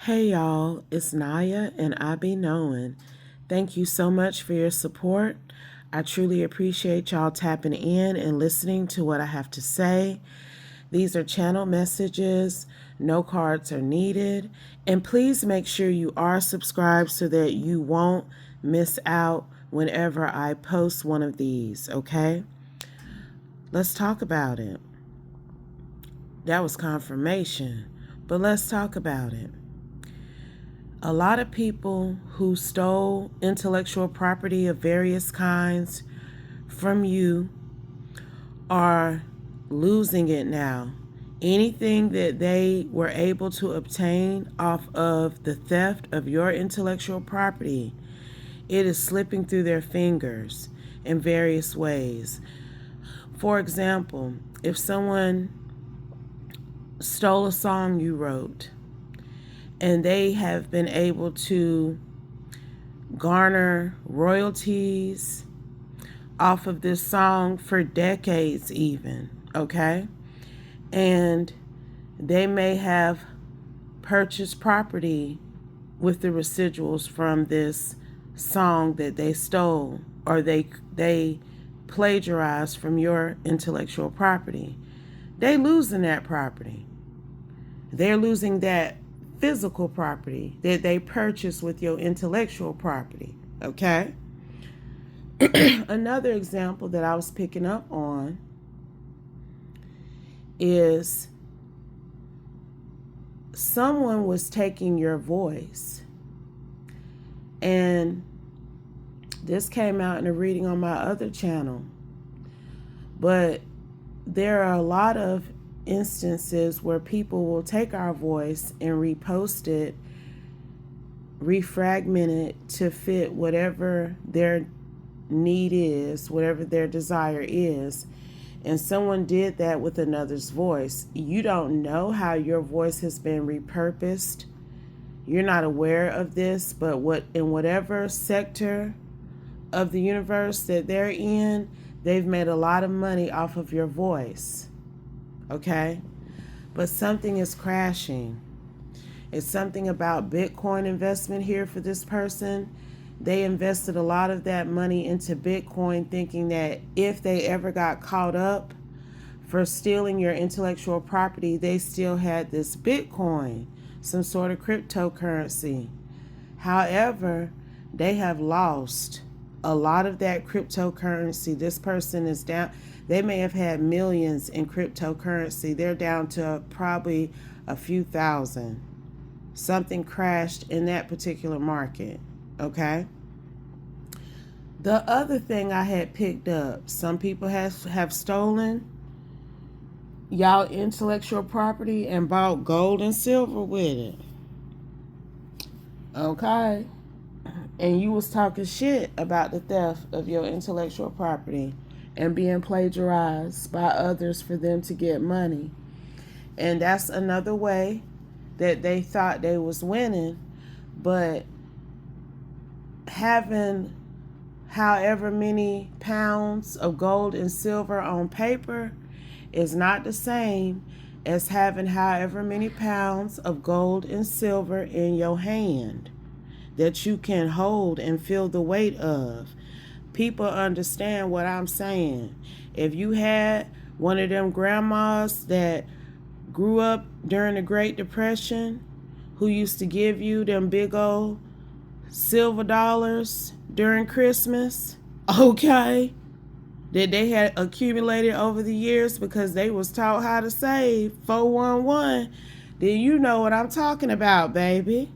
Hey y'all, it's Naya and I be knowing. Thank you so much for your support. I truly appreciate y'all tapping in and listening to what I have to say. These are channel messages, no cards are needed, and please make sure you are subscribed so that you won't miss out whenever I post one of these, okay? Let's talk about it. That was confirmation, but let's talk about it. A lot of people who stole intellectual property of various kinds from you are losing it now. Anything that they were able to obtain off of the theft of your intellectual property, it is slipping through their fingers in various ways. For example, if someone stole a song you wrote and they have been able to garner royalties off of this song for decades even, okay? And they may have purchased property with the residuals from this song that they stole or they plagiarized from your intellectual property. They losing that property. They're losing that physical property that they purchased with your intellectual property, okay? Another example that I was picking up on is someone was taking your voice, and this came out in a reading on my other channel, but there are a lot of instances where people will take our voice and repost it, refragment it to fit whatever their need is, whatever their desire is. And someone did that with another's voice. You don't know how your voice has been repurposed. You're not aware of this, but in whatever sector of the universe that they're in, they've made a lot of money off of your voice. Okay? But something is crashing. It's something about Bitcoin investment here for this person. They invested a lot of that money into Bitcoin thinking that if they ever got caught up for stealing your intellectual property, they still had this Bitcoin, some sort of cryptocurrency. However, they have lost a lot of that cryptocurrency. This person is down. They may have had millions in cryptocurrency. They're down to probably a few thousand. Something crashed in that particular market. Okay. The other thing I had picked up, some people have stolen y'all intellectual property and bought gold and silver with it. Okay. And you was talking shit about the theft of your intellectual property and being plagiarized by others for them to get money. And that's another way that they thought they was winning, but having however many pounds of gold and silver on paper is not the same as having however many pounds of gold and silver in your hand that you can hold and feel the weight of. People understand what I'm saying. If you had one of them grandmas that grew up during the Great Depression who used to give you them big old silver dollars during Christmas, okay, that they had accumulated over the years because they was taught how to save 411, then you know what I'm talking about, baby.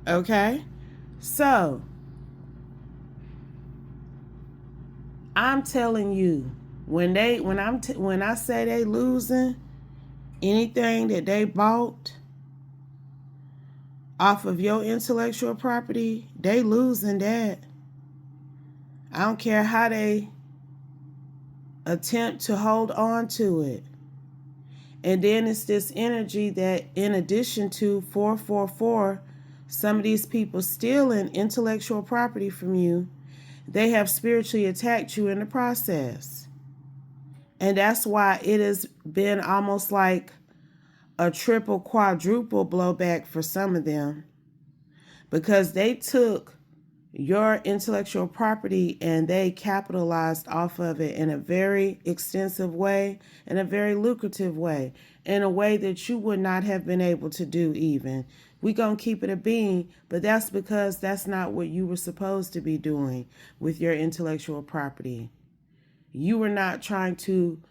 Okay? So, I'm telling you, when I say they losing anything that they bought off of your intellectual property, they losing that. I don't care how they attempt to hold on to it. And then it's this energy that, in addition to 444, some of these people stealing intellectual property from you, they have spiritually attacked you in the process. And that's why it has been almost like a triple, quadruple blowback for some of them, because they took your intellectual property and they capitalized off of it in a very extensive way, in a very lucrative way, in a way that you would not have been able to do even. We gonna keep it a bean, but that's because that's not what you were supposed to be doing with your intellectual property. You were not trying to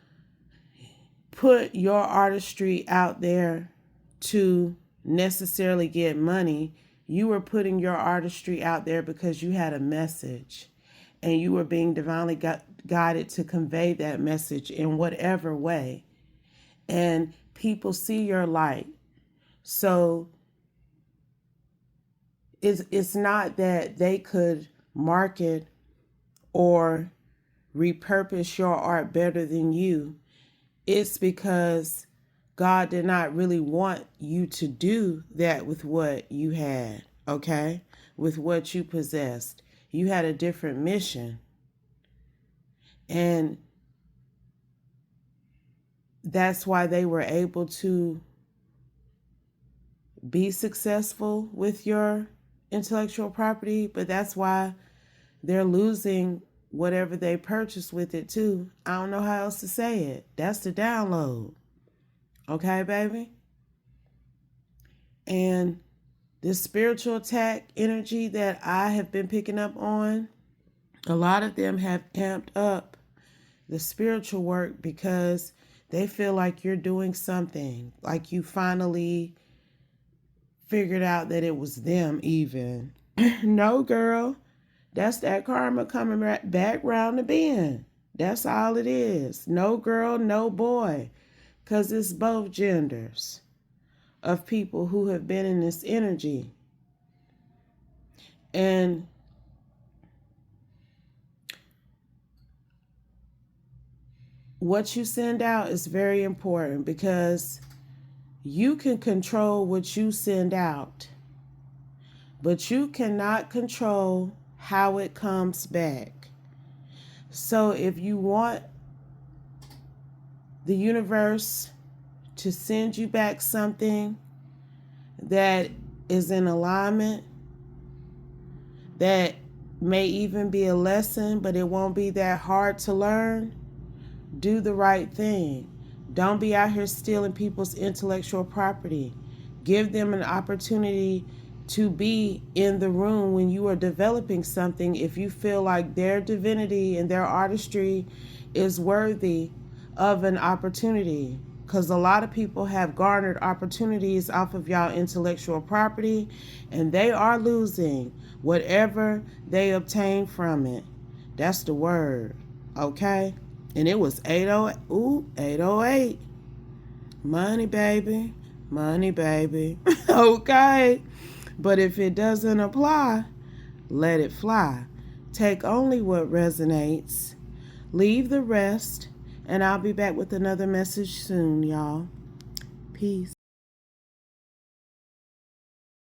put your artistry out there to necessarily get money. You were putting your artistry out there because you had a message and you were being divinely guided to convey that message in whatever way. And people see your light. So it's not that they could market or repurpose your art better than you. It's because God did not really want you to do that with what you had, okay? With what you possessed. You had a different mission. And that's why they were able to be successful with your intellectual property, but that's why they're losing whatever they purchased with it too. I don't know how else to say it. That's the download. Okay, baby? And this spiritual attack energy that I have been picking up on, a lot of them have amped up the spiritual work because they feel like you're doing something, like you finally figured out that it was them even. No, girl, that's that karma coming back round the bend. That's all it is. No girl, no boy, because it's both genders of people who have been in this energy. And what you send out is very important because you can control what you send out, but you cannot control how it comes back. So if you want the universe to send you back something that is in alignment, that may even be a lesson, but it won't be that hard to learn, do the right thing. Don't be out here stealing people's intellectual property. Give them an opportunity to be in the room when you are developing something if you feel like their divinity and their artistry is worthy of an opportunity. Because a lot of people have garnered opportunities off of y'all intellectual property and they are losing whatever they obtain from it. That's the word. Okay? And it was 808. Money, baby. Money, baby. Okay. But if it doesn't apply, let it fly. Take only what resonates. Leave the rest. And I'll be back with another message soon, y'all. Peace.